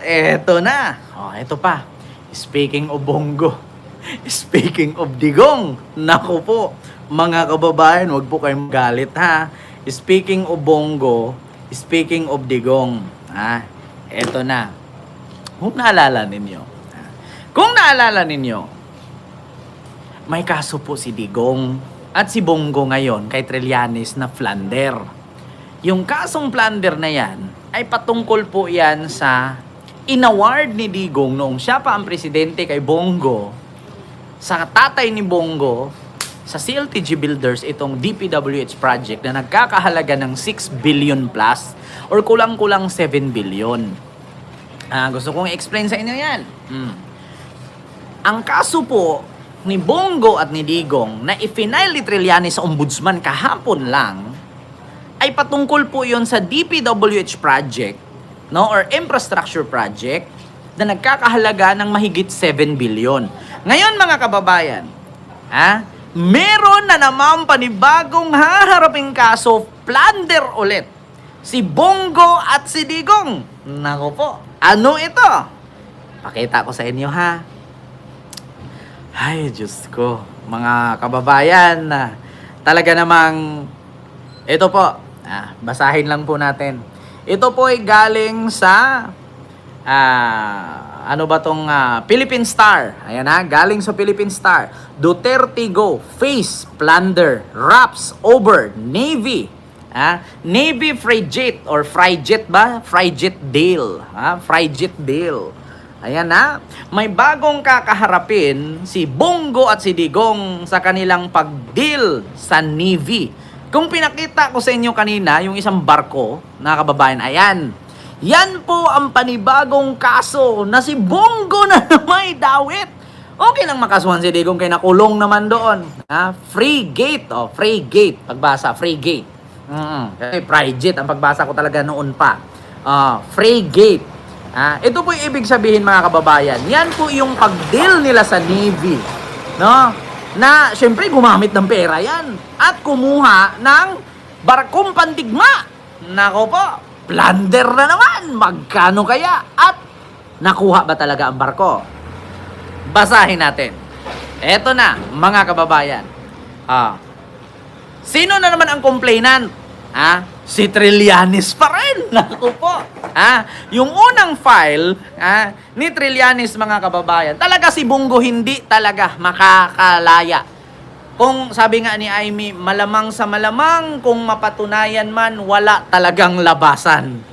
eto na. Eto pa. Speaking of Bongo, speaking of Digong, naku po, mga kababayan, huwag po kayong magalit ha. Speaking of Bongo, speaking of Digong, eto na. Kung naalala ninyo, may kaso po si Digong at si Bongo ngayon kay Trillanes na plunder. Yung kasong plunder na yan ay patungkol po yan sa inaward ni Digong noong siya pa ang presidente kay Bongo, sa tatay ni Bongo, sa CLTG Builders, itong DPWH project na nagkakahalaga ng 6 billion plus or kulang-kulang 7 billion. Gusto kong i-explain sa inyo yan. Ang kaso po ni Bongo at ni Digong na i-final ni Trillanes sa ombudsman kahapon lang ay patungkol po yon sa DPWH project, no, or infrastructure project na nagkakahalaga ng mahigit 7 billion. Ngayon mga kababayan, meron na naman panibagong haharaping kaso, plunder ulit, si Bongo at si Digong. Nako po, ano ito? Pakita ko sa inyo ha. Ay, Diyos ko, mga kababayan, talaga namang, ito po, basahin lang po natin. Ito po ay galing sa, Philippine Star. Ayan galing sa Philippine Star. Duterte go, face plunder, raps over Navy. Navy Frigate or Frigate ba? Frigate deal. Frigate deal. Ayan may bagong kakaharapin si Bongo at si Digong sa kanilang pag-deal sa Navy. Kung pinakita ko sa inyo kanina, yung isang barko, na kababayan, ayan. Yan po ang panibagong kaso na si Bongo na may dawit. Okay lang makasuhan si Digong kaya nakulong naman doon. Free gate, free gate. Pagbasa, free gate. Kasi Frigate, ang pagbasa ko talaga noon pa. Free gate. Ito po yung ibig sabihin mga kababayan. Yan po yung pag-deal nila sa Navy. No? Na syempre gumamit ng pera yan at kumuha ng barkong pandigma. Nako po, plunder na naman. Magkano kaya? At nakuha ba talaga ang barko? Basahin natin. Eto na, mga kababayan. Sino na naman ang complainant? Si Trillanes pa rin. Naku po. Yung unang file ni Trillanes, mga kababayan, talaga si Bongo hindi talaga makakalaya. Kung sabi nga ni Amy, malamang sa malamang, kung mapatunayan man, wala talagang labasan.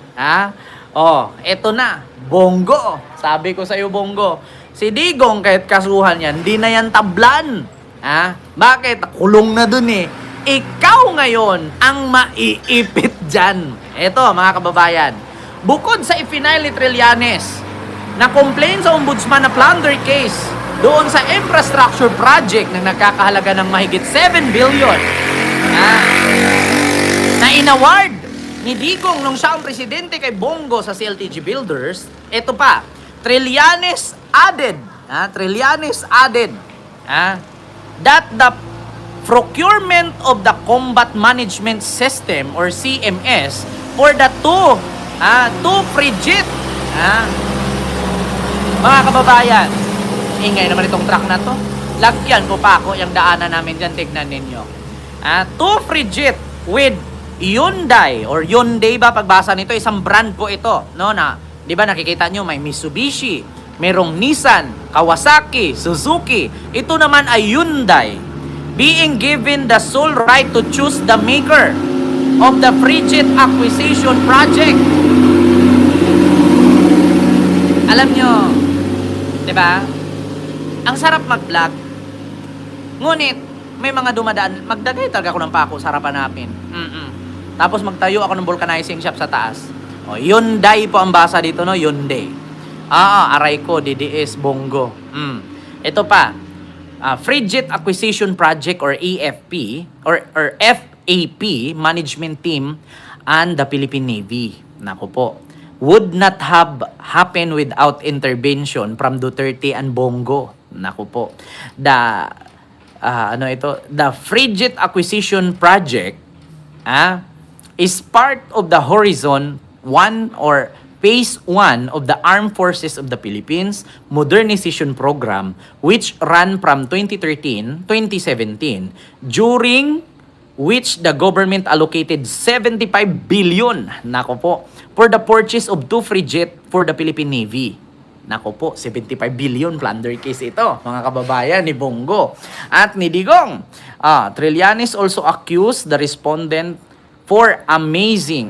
Eto na, Bongo. Sabi ko sa iyo, Bongo, si Digong kahit kasuhan yan, hindi na yan tablan. Bakit? Kulong na dun eh. Ikaw ngayon ang maiipit dyan. Eto, mga kababayan, bukod sa i-final ni Trillanes na complain sa ombudsman na plunder case doon sa infrastructure project na nagkakahalaga ng mahigit 7 billion na inaward ni Digong nung siya ang presidente kay Bongo sa CLTG Builders, eto pa, Trillanes added that the procurement of the Combat Management System or CMS for the two Frigate. Mga kababayan, ingay naman itong truck na to. Lagyan ko pa ako yung daanan namin dyan, tignan ninyo. Two Frigate with Hyundai or Hyundai ba pagbasa nito, isang brand po ito, no, na, di ba nakikita nyo may Mitsubishi, merong Nissan, Kawasaki, Suzuki. Ito naman ay Hyundai, being given the sole right to choose the maker of the Frigate acquisition project. Alam nyo, di ba? Ang sarap mag-vlog. Ngunit, may mga dumadaan, magdagay talaga ako ng pako sa harapan namin. Tapos magtayo ako ng vulcanizing shop sa taas. Hyundai po ang basa dito, no? Hyundai. Aray ko, DDS, Bongo. Ito pa, Frigate Acquisition Project or AFP or FAP Management Team and the Philippine Navy. Naku po. Would not have happened without intervention from Duterte and Bongo. Naku po. The Frigate Acquisition Project is part of the Horizon 1 or Phase 1 of the Armed Forces of the Philippines Modernization Program, which ran from 2013-2017, during which the government allocated 75 billion, nako po, for the purchase of 2 frigate for the Philippine Navy. Nako po, 75 billion plunder case ito, mga kababayan ni Bongo at ni Digong. Trillanes also accused the respondent for amassing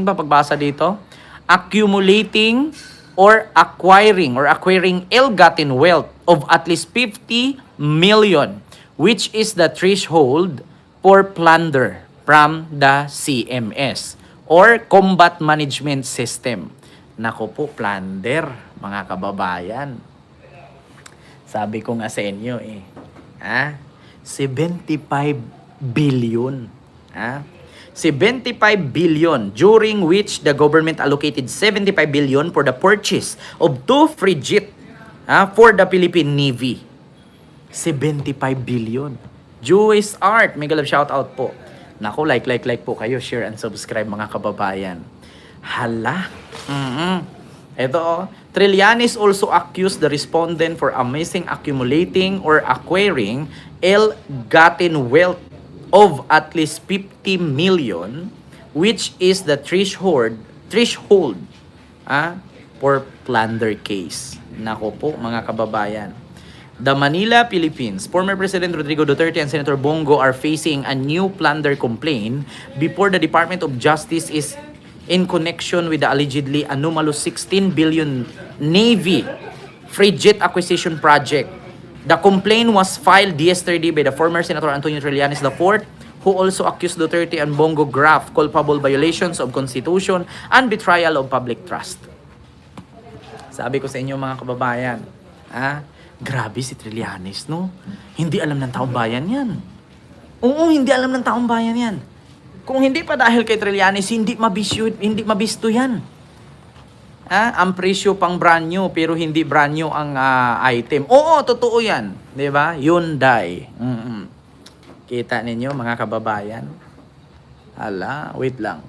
pagbasa dito, accumulating or acquiring ill-gotten wealth of at least 50 million, which is the threshold for plunder from the CMS or Combat Management System. Nako po, plunder, mga kababayan. Sabi ko nga sa inyo 75 billion. 75 billion, during which the government allocated 75 billion for the purchase of 2 frigate for the Philippine Navy. 75 billion. Jewish Art, mega love shout out po. Naku, like po kayo, share and subscribe, mga kababayan. Hala. Ito, Trillanes also accused the respondent for amassing, accumulating, or acquiring ill-gotten wealth of at least 50 million, which is the threshold for plunder case. Nako po, mga kababayan. The Manila, Philippines, former President Rodrigo Duterte and Senator Bongo are facing a new plunder complaint before the Department of Justice is in connection with the allegedly anomalous 16 billion Navy frigate acquisition project. The complaint was filed yesterday by the former Senator Antonio Trillanes IV, who also accused Duterte and Bongo Graph culpable violations of Constitution and betrayal of public trust. Sabi ko sa inyo, mga kababayan, grabe si Trillanes, no? Hindi alam ng taong bayan yan. Oo, hindi alam ng taong bayan yan. Kung hindi pa dahil kay Trillanes, hindi mabisto yan. Ang presyo pang brand new, pero hindi brand new ang item. Oo, totoo yan. Diba? Hyundai. Kita ninyo, mga kababayan. Hala, wait lang.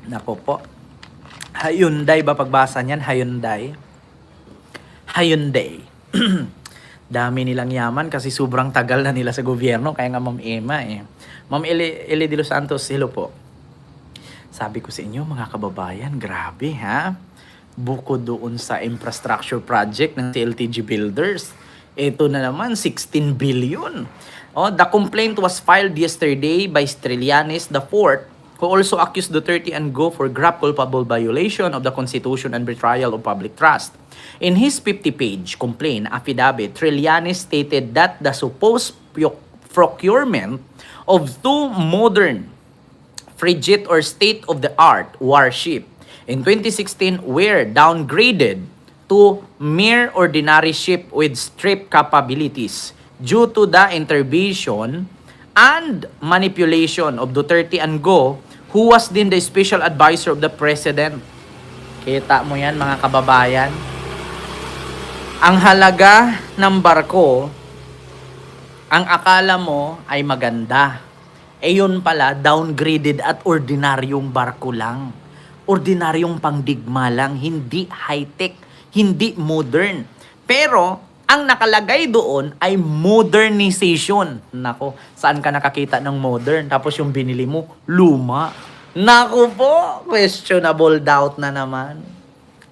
Nako po. Hyundai ba pagbasa niyan? Hyundai. Dami nilang yaman kasi sobrang tagal na nila sa gobyerno. Kaya nga Ma'am Emma Ma'am Eli de los Santos, hello po. Sabi ko sa inyo, mga kababayan, grabe Bukod doon sa infrastructure project ng TLTG Builders, ito na naman, 16 billion. The complaint was filed yesterday by Trillanes IV, who also accused Duterte and Go for grave culpable violation of the Constitution and betrayal of public trust. In his 50-page complaint affidavit, Trillanes stated that the supposed procurement of 2 modern frigate or state-of-the-art warship in 2016 were downgraded to mere ordinary ship with strip capabilities due to the intervention and manipulation of Duterte and Go, who was din the special advisor of the president. Kita mo yan, mga kababayan. Ang halaga ng barko, ang akala mo ay maganda. Yun pala, downgraded at ordinaryong barko lang. Ordinaryong pangdigma lang, hindi high-tech, hindi modern. Pero, ang nakalagay doon ay modernization. Nako, saan ka nakakita ng modern? Tapos yung binili mo, luma. Nako po, questionable doubt na naman,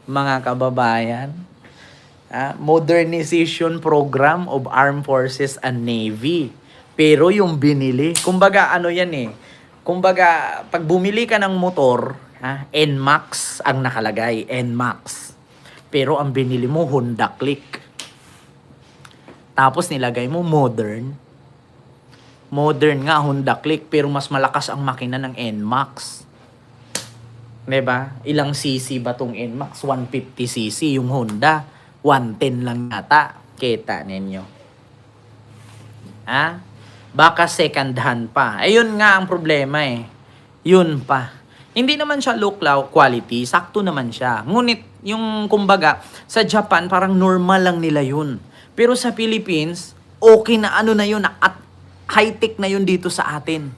mga kababayan. Modernization program of Armed Forces and Navy. Pero yung binili, kumbaga kumbaga pag bumili ka ng motor, NMAX ang nakalagay, NMAX. Pero ang binili mo, Honda Click. Tapos nilagay mo modern. Modern nga, Honda Click, pero mas malakas ang makina ng NMAX. Diba? Ilang cc ba tong NMAX? 150cc yung Honda. 110 lang yata. Kita ninyo. Baka second hand pa. Ayun nga ang problema Yun pa. Hindi naman siya low quality, sakto naman siya. Ngunit yung kumbaga, sa Japan parang normal lang nila yun. Pero sa Philippines, okay na na yun at high-tech na yun dito sa atin.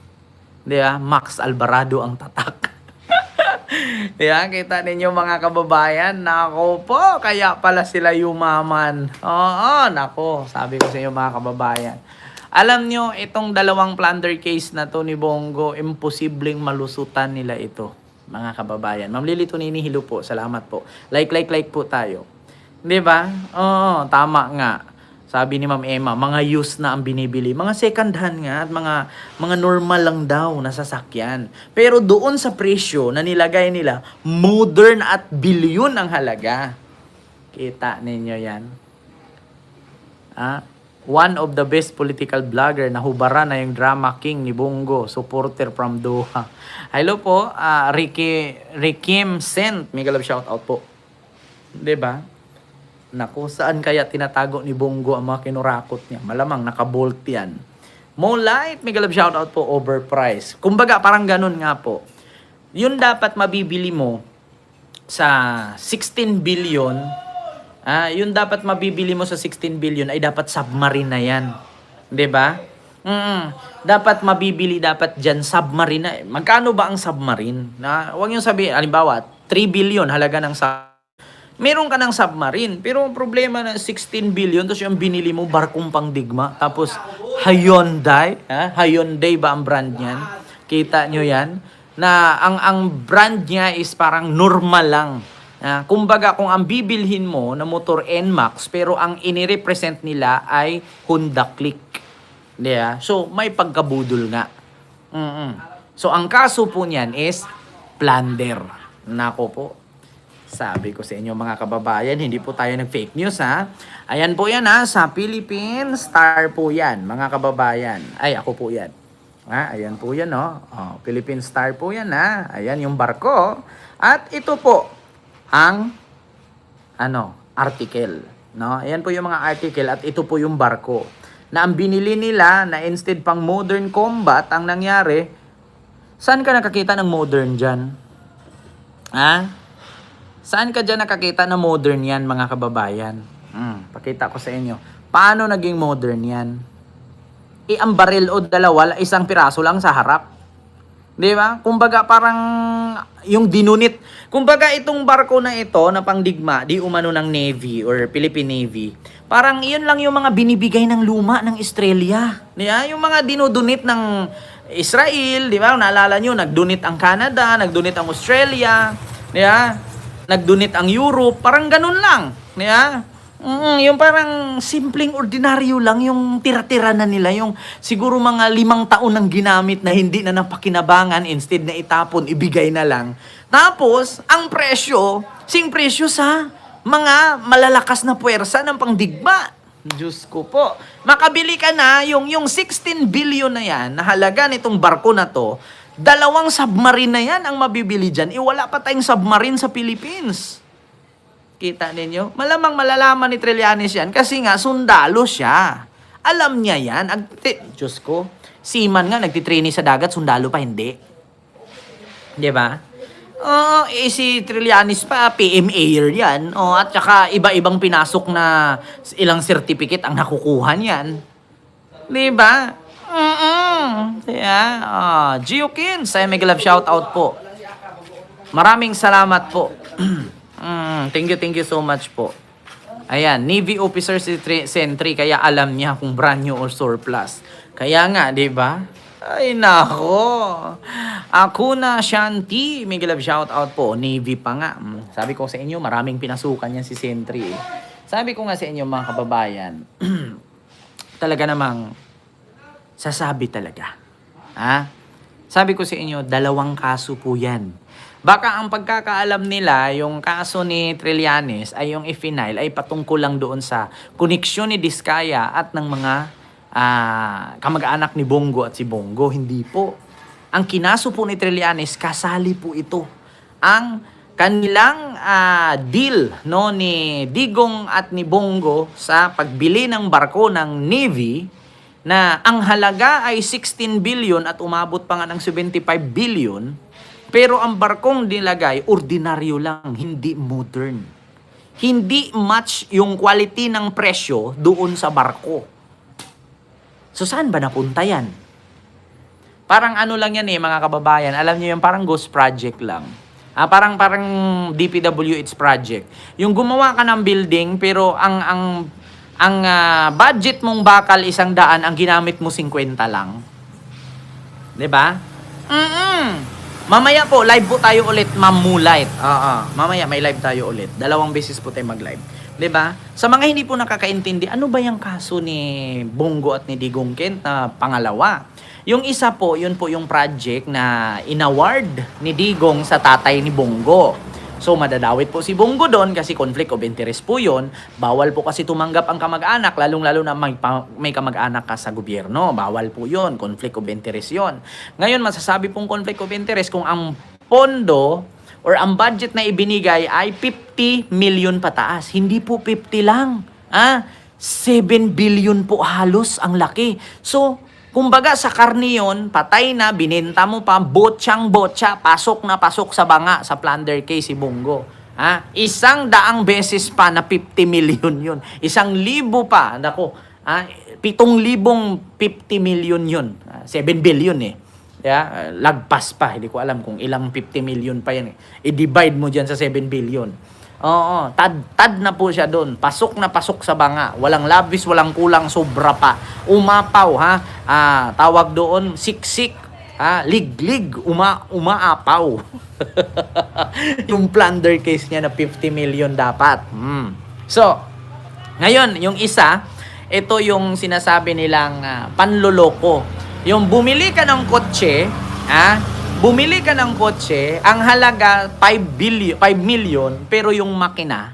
Di ba? Max Alvarado ang tatak. Yan, kita ninyo mga kababayan. Nako po, kaya pala sila yumaman. Oo, nako, sabi ko sa inyo mga kababayan. Alam nyo, itong dalawang plunder case na to ni Bongo, imposibleng malusutan nila ito, mga kababayan. Ma'am Lilito Ninihilo po, salamat po. Like po tayo. Di ba? Oo, tama nga. Sabi ni Ma'am Emma, mga used na ang binibili. Mga second hand nga at mga normal lang daw na sasakyan. Pero doon sa presyo na nilagay nila, modern at bilyon ang halaga. Kita ninyo yan. One of the best political blogger na hubara na yung drama king ni Bongo, supporter from Doha. Hello po, Rikim Sent. Mega love shout out po. 'Di ba? Naku, saan kaya tinatago ni Bongo ang mga kinurakot niya? Malamang nakabolt yan. Molite, mega love shoutout po, overpriced. Kumbaga, parang ganun nga po. Yun dapat mabibili mo sa 16 billion. Yun dapat mabibili mo sa 16 billion ay dapat submarine na yan. 'Di ba? Dapat mabibili dapat dyan submarine na. Magkano ba ang submarine? Huwag yung sabihin, halimbawa, 3 billion halaga ng submarine. Meron ka ng submarine, pero ang problema na 16 billion, tapos yung binili mo, barkong pangdigma, tapos Hyundai, Hyundai ba ang brand niyan? Kita nyo yan? Na ang brand niya is parang normal lang. Kumbaga, kung ang bibilhin mo na motor NMAX, pero ang inirepresent nila ay Honda Click. Yeah? So, may pagkabudol nga. So, ang kaso po niyan is plunder. Nako po. Sabi ko sa inyo mga kababayan, hindi po tayo nag-fake news ha. Ayan po yan ha, sa Philippine Star po yan mga kababayan. Ay, ako po yan. Ayan po yan no. Philippine Star po yan ha. Ayan yung barko. At ito po ang article. No? Ayan po yung mga article at ito po yung barko. Na ang binili nila na instead pang modern combat ang nangyari, saan ka nakakita ng modern dyan? Saan ka dyan nakakita na modern yan, mga kababayan? Pakita ko sa inyo. Paano naging modern yan? Ang baril o dalawa, isang piraso lang sa harap. Di ba? Kumbaga parang yung dinunit. Kumbaga itong barko na ito na pangdigma, di umano ng Navy or Philippine Navy. Parang iyon lang yung mga binibigay ng luma ng Australia. Di ba? Yung mga dinudunit ng Israel, di ba? Naalala nyo, nagdunit ang Canada, nagdunit ang Australia. Di ba? Nagdunit ang Europe, parang ganun lang. Yeah? Yung parang simpleng ordinaryo lang, yung tira-tira na nila, yung siguro mga 5 taon nang ginamit na hindi na napakinabangan, instead na itapon, ibigay na lang. Tapos, ang presyo, sing presyo sa mga malalakas na puwersa ng pangdigma. Diyos ko po. Makabili ka na, yung 16 billion na yan, na halaga nitong barko na to, 2 submarine na yan ang mabibili dyan. Wala pa tayong submarine sa Philippines. Kita ninyo? Malamang malalaman ni Trillanes yan kasi nga sundalo siya. Alam niya yan. Diyos ko, seaman nga, nagtitrainee sa dagat, sundalo pa hindi. Diba? Si Trillanes pa, PMA yan. At saka iba-ibang pinasok na ilang certificate ang nakukuha niyan. Diba? Giokin, sa mega love shout out po. Maraming salamat po. Thank you so much po. Ayan, Navy officer si Sentry, kaya alam niya kung brand new or surplus. Kaya nga, di ba? Ay nako. Akuna Shanti, mega love shout out po. Navy pa nga. Sabi ko sa inyo, maraming pinasukan yan si Sentry. Sabi ko nga sa inyo mga kababayan, talaga namang sasabi talaga. Sabi ko sa inyo, 2 kaso po yan. Baka ang pagkakaalam nila, yung kaso ni Trillanes ay yung i-final ay patungkol lang doon sa koneksyon ni Diskaya at ng mga kamag-anak ni Bongo at si Bongo. Hindi po. Ang kinaso po ni Trillanes, kasali po ito. Ang kanilang deal ni Digong at ni Bongo sa pagbili ng barko ng Navy na ang halaga ay 16 billion at umabot pa nga ng 75 billion, pero ang barkong nilagay, ordinaryo lang, hindi modern. Hindi match yung quality ng presyo doon sa barko. So saan ba napunta yan? Parang ano lang yan mga kababayan. Alam niyo yung parang ghost project lang. Parang DPWH project. Yung gumawa ka ng building pero ang budget mong bakal 100, ang ginamit mo 50 lang. 'Di ba? Mamaya po live po tayo ulit, Ma'am Moonlight. Mamaya may live tayo ulit. 2 beses po tayo mag-live. 'Di ba? Sa mga hindi po nakakaintindi, ano ba yung kaso ni Bongo at ni Digong Kent na pangalawa? Yung isa po, yun po yung project na inaward ni Digong sa tatay ni Bongo. So, madadawit po si Bongo doon kasi conflict of interest po yun. Bawal po kasi tumanggap ang kamag-anak, lalong-lalo na may kamag-anak ka sa gobyerno. Bawal po yun, conflict of interest yun. Ngayon, masasabi pong conflict of interest kung ang pondo or ang budget na ibinigay ay 50 million pataas. Hindi po 50 lang. 7 billion po halos ang laki. So, kumbaga sa karne yun, patay na, binenta mo pa, botsang-botsa, pasok na pasok sa banga, sa plunder case si Bongo. 100 beses pa na 50 million yun. 1,000 pa, nako, 7,050 million yun. 7 billion eh. Lagpas pa, hindi ko alam kung ilang 50 million pa yan. I-divide mo dyan sa 7 billion. Oo, tad na po siya doon. Pasok na pasok sa banga. Walang labis, walang kulang, sobra pa. Umapaw, tawag doon, siksik. Liglig, umaapaw. Yung plunder case niya na 50 million dapat. So, ngayon, yung isa, ito yung sinasabi nilang panloloko. Yung bumili ka ng kotse, ang halaga 5 million, pero yung makina,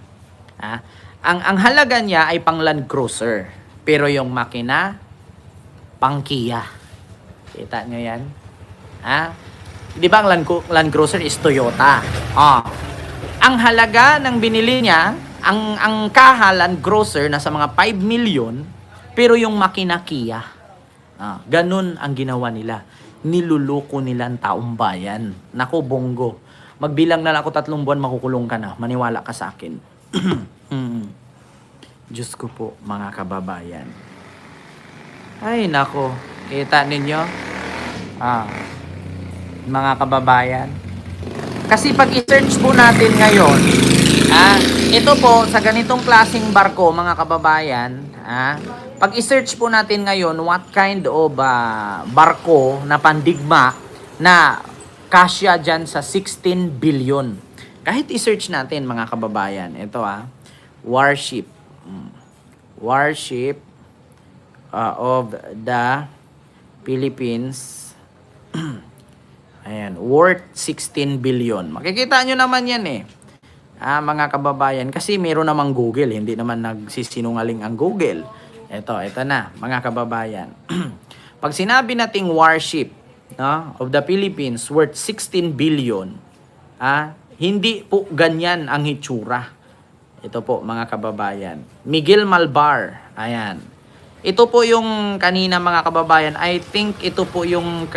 ang halaga niya ay pang Land Cruiser, pero yung makina, pang Kia. Kita nyo yan? Di ba ang Land Cruiser is Toyota? Ang halaga ng binili niya, ang kaha Land Cruiser nasa mga 5 million, pero yung makina Kia. Ganun ang ginawa nila. Niluloko nila ang taong bayan. Nako, Bongo. Magbilang na lang ako 3 buwan, makukulong ka na. Maniwala ka sa akin. Diyos ko po, mga kababayan. Ay, nako. Kita ninyo? Mga kababayan. Kasi pag i-search po natin ngayon, ito po, sa ganitong klaseng barko, mga kababayan, pag i-search po natin ngayon, what kind of barko na pandigma na kasya dyan sa 16 billion. Kahit i-search natin, mga kababayan, ito warship. Warship of the Philippines. Ayan, worth 16 billion. Makikita nyo naman yan mga kababayan. Kasi meron namang Google. Hindi naman nagsisinungaling ang Google. Ito na, mga kababayan. Pag sinabi nating warship of the Philippines worth 16 billion, hindi po ganyan ang hitsura. Ito po, mga kababayan. Miguel Malvar. Ayan. Ito po yung kanina, mga kababayan. I think ito po yung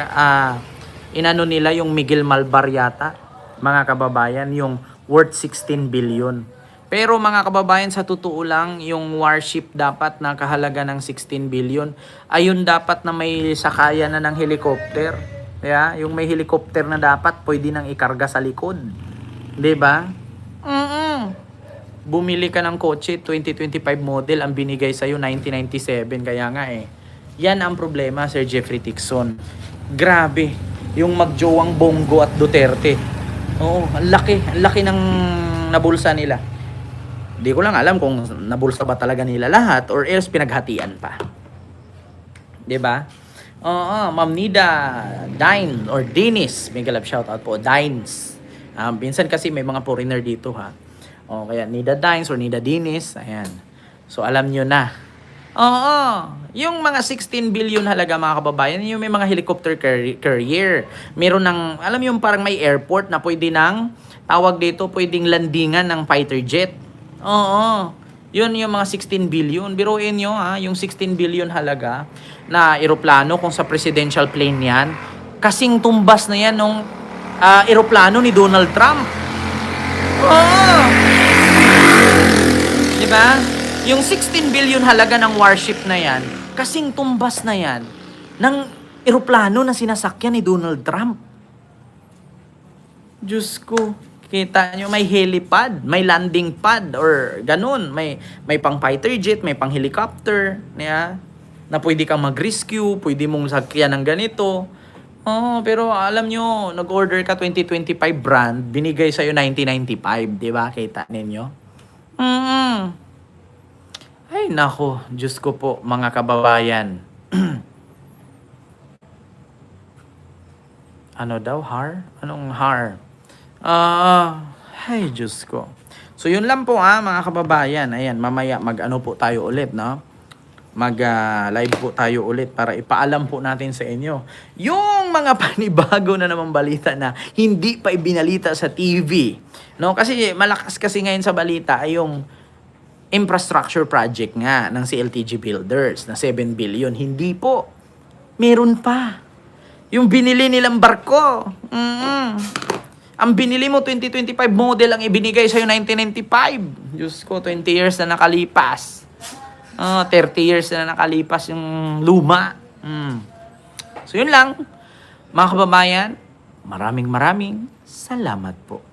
inano nila, yung Miguel Malvar yata, mga kababayan, yung worth 16 billion. Pero mga kababayan, sa totoo lang, yung warship dapat na kahalaga ng 16 billion, ayun dapat na may sakaya na ng helicopter. Yung may helicopter na dapat pwede nang ikarga sa likod. 'Di ba? Bumili ka ng kotse, 2025 model, ang binigay sa'yo 1997. Kaya nga yan ang problema, Sir Jeffrey Tixon. Grabe, yung magjowang Bongo at Duterte. Ang laki ng nabulsa nila. Di ko lang alam kung nabulsa ba talaga nila lahat or else pinaghatian pa. 'Di ba? Ma'am Nida Dine or Dinis, mega love shoutout po, Dines. Minsan kasi may mga foreigner dito kaya Nida Dines or Nida Dinis, ayan. So alam nyo na. Yung mga 16 billion halaga, mga kababayan, yung may mga helicopter carrier. Meron ng, alam yung parang may airport na pwede nang, tawag dito, pwedeng landingan ng fighter jet. Yun yung mga 16 billion. Biruin nyo yung 16 billion halaga na eroplano, kung sa presidential plane yan, kasing tumbas na yan nung eroplano ni Donald Trump. Diba? Yung 16 billion halaga ng warship na yan, kasing tumbas na yan ng eroplano na sinasakyan ni Donald Trump. Diyos ko, kita nyo, may helipad, may landing pad, or ganun. May pang fighter jet, may pang helicopter, na pwede kang mag-rescue, pwede mong sakyan ng ganito. Oh, pero alam nyo, nag-order ka 2025 brand, binigay sa'yo 1995, di ba? Kita ninyo? Ay, nako, Diyos ko po, mga kababayan. Ano daw, har? Anong har? Ay, Diyos ko. So, yun lang po mga kababayan. Ayan, mamaya mag-ano po tayo ulit, no? Mag-live po tayo ulit para ipaalam po natin sa inyo yung mga panibago na naman balita na hindi pa ibinalita sa TV. No? Kasi malakas kasi ngayon sa balita ay yung infrastructure project nga ng CLTG Builders na 7 billion. Hindi po. Meron pa. Yung binili nilang barko. Ang binili mo, 2025 model ang ibinigay sa'yo 1995. Diyos ko, 20 years na nakalipas. 30 years na nakalipas yung luma. So yun lang. Mga kababayan, maraming salamat po.